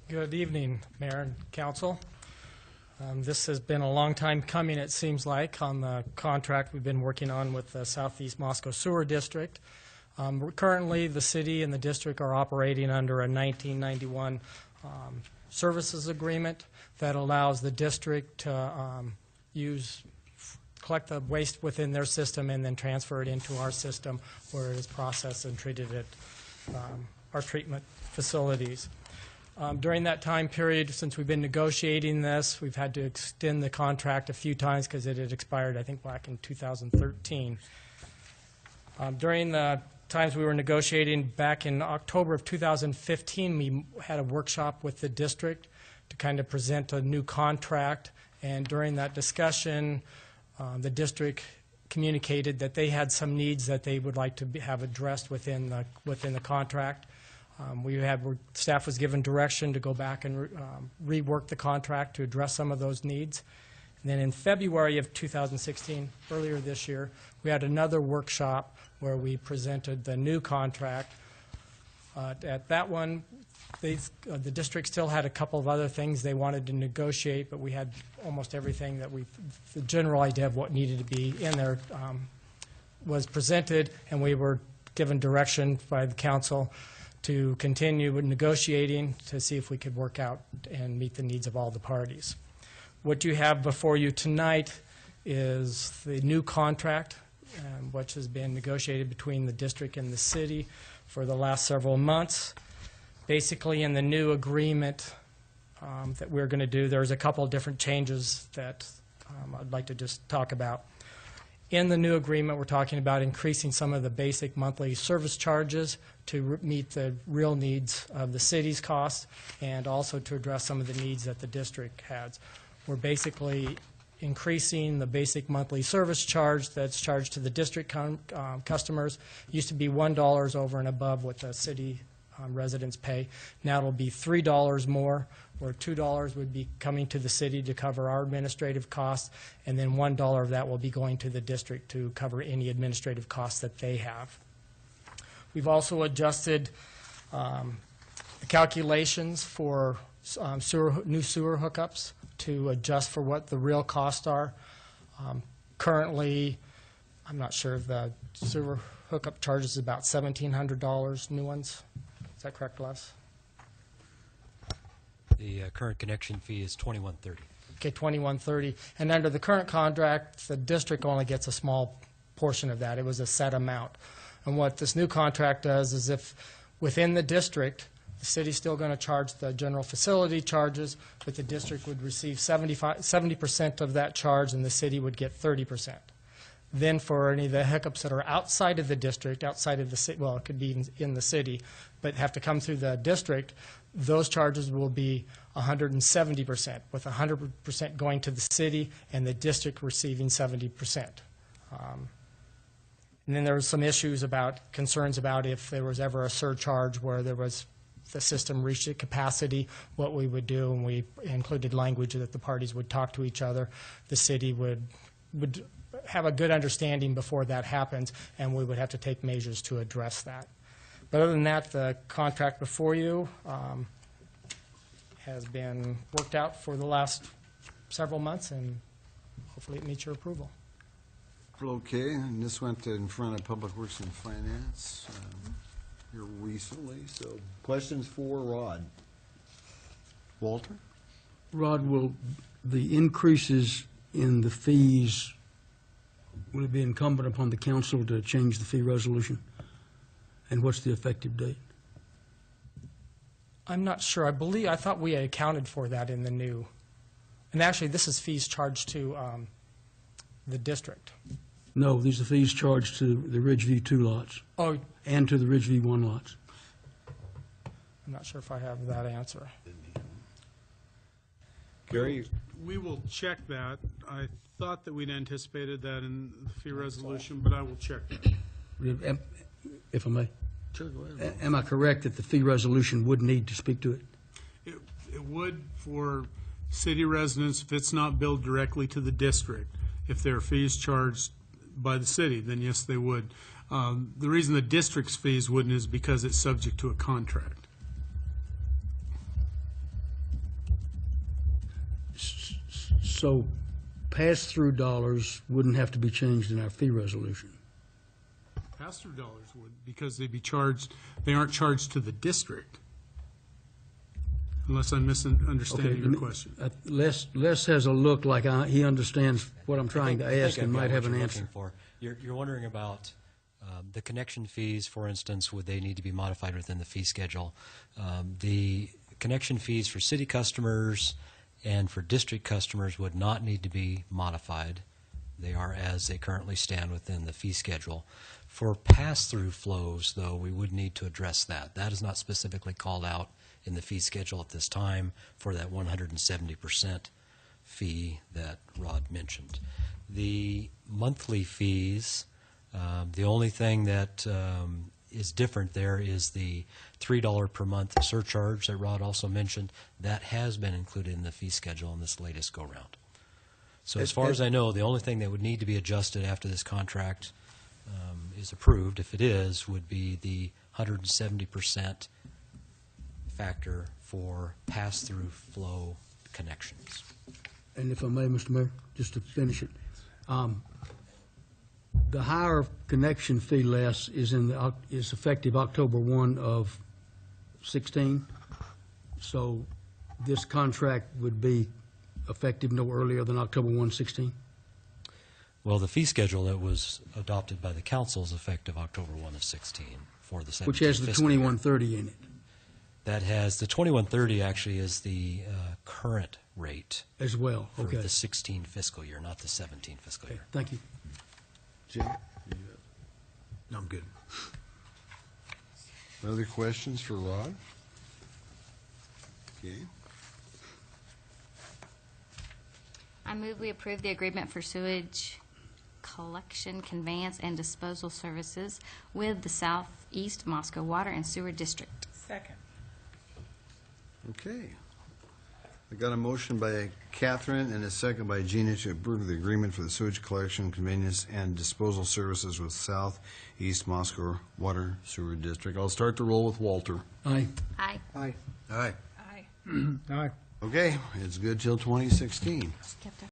Good evening, Mayor and Council. This has been a long time coming, it seems like, on the contract we've been working on with the Southeast Moscow Sewer District. Currently, the city and the district are operating under a 1991 services agreement that allows the district to collect the waste within their system and then transfer it into our system where it is processed and treated at our treatment facilities. During that time period, since we've been negotiating this, we've had to extend the contract a few times because it had expired, I think, back in 2013. During the times we were negotiating back in October of 2015, we had a workshop with the district to kind of present a new contract. And during that discussion, the district communicated that they had some needs that they would like to have addressed within the contract. Staff was given direction to go back and rework the contract to address some of those needs. And then in February of 2016, earlier this year, we had another workshop where we presented the new contract. At that one, the district still had a couple of other things they wanted to negotiate, but we had almost everything that the general idea of what needed to be in there was presented, and we were given direction by the council to continue negotiating to see if we could work out and meet the needs of all the parties. What you have before you tonight is the new contract, which has been negotiated between the district and the city for the last several months. Basically, in the new agreement that we're going to do, there's a couple of different changes that I'd like to just talk about. In the new agreement, we're talking about increasing some of the basic monthly service charges to meet the real needs of the city's costs and also to address some of the needs that the district has. We're basically increasing the basic monthly service charge that's charged to the district customers. It used to be $1 over and above what the city residents pay. Now it'll be $3 more, where $2 would be coming to the city to cover our administrative costs, and then $1 of that will be going to the district to cover any administrative costs that they have. We've also adjusted the calculations for new sewer hookups to adjust for what the real costs are. Currently, I'm not sure if the sewer hookup charges about $1,700, new ones. Is that correct, Les? The current connection fee is $21.30. Okay, $21.30. And under the current contract, the district only gets a small portion of that. It was a set amount. And what this new contract does is if within the district, the city's still going to charge the general facility charges, but the district would receive 70% of that charge and the city would get 30%. Then for any of the hookups that are outside of the district, outside of the city, well, it could be in the city, but have to come through the district, those charges will be 170%, with 100% going to the city and the district receiving 70%. And then there were some issues about, concerns about if there was ever a surcharge where the system reached its capacity, what we would do, and we included language that the parties would talk to each other. The city would have a good understanding before that happens, and we would have to take measures to address that. But other than that, the contract before you has been worked out for the last several months, and hopefully it meets your approval. Okay, and this went in front of Public Works and Finance here recently. So questions for Rod? Walter? Rod, will the increases in the fees, will it be incumbent upon the council to change the fee resolution? And what's the effective date? I'm not sure. I thought we had accounted for that in the new. And actually, this is fees charged to the district. No, these are fees charged to the Ridgeview 2 lots. Oh, and to the Ridgeview 1 lots. I'm not sure if I have that answer. Gary? We will check that. I thought that we'd anticipated that in the fee resolution, but I will check that. If I may. Sure, go ahead. Am I correct that the fee resolution would need to speak to it? It would for city residents if it's not billed directly to the district. If there are fees charged by the city, then yes, they would. The reason the district's fees wouldn't is because it's subject to a contract. So pass-through dollars wouldn't have to be changed in our fee resolution. Pass-through dollars would, because they'd be charged, they aren't charged to the district. Unless I'm misunderstanding your question. Les has a look like he understands what I'm trying to I think ask and I've got might what have an you're answer. looking for. You're wondering about the connection fees, for instance, would they need to be modified within the fee schedule? The connection fees for city customers and for district customers would not need to be modified. They are as they currently stand within the fee schedule. For pass-through flows, though, we would need to address that. That is not specifically called out in the fee schedule at this time for that 170% fee that Rod mentioned. The monthly fees, the only thing that is different there is the $3 per month surcharge that Rod also mentioned. That has been included in the fee schedule in this latest go-round. So as far as I know, the only thing that would need to be adjusted after this contract is approved, if it is, would be the 170% factor for pass-through flow connections. And if I may, Mr. Mayor, just to finish it, the higher connection fee less is is effective October 1 of 16. So this contract would be effective no earlier than October 1, 16. Well, the fee schedule that was adopted by the council is effective October 1 of 16 for the 17 Which has the fiscal year. 2130 in it. That has, the 2130 actually is the current rate As well, for okay. the 16 fiscal year, not the 17 fiscal Okay, year. thank you. Jay? No, I'm good. Other questions for Rod? Okay. I move we approve the agreement for sewage collection, conveyance, and disposal services with the Southeast Moscow Water and Sewer District. Second. Okay. I got a motion by Catherine and a second by Gina to approve the agreement for the sewage collection, conveyance, and disposal services with Southeast Moscow Water Sewer District. I'll start the roll with Walter. Aye. Aye. Aye. Aye. Okay, it's good till 2016. Kept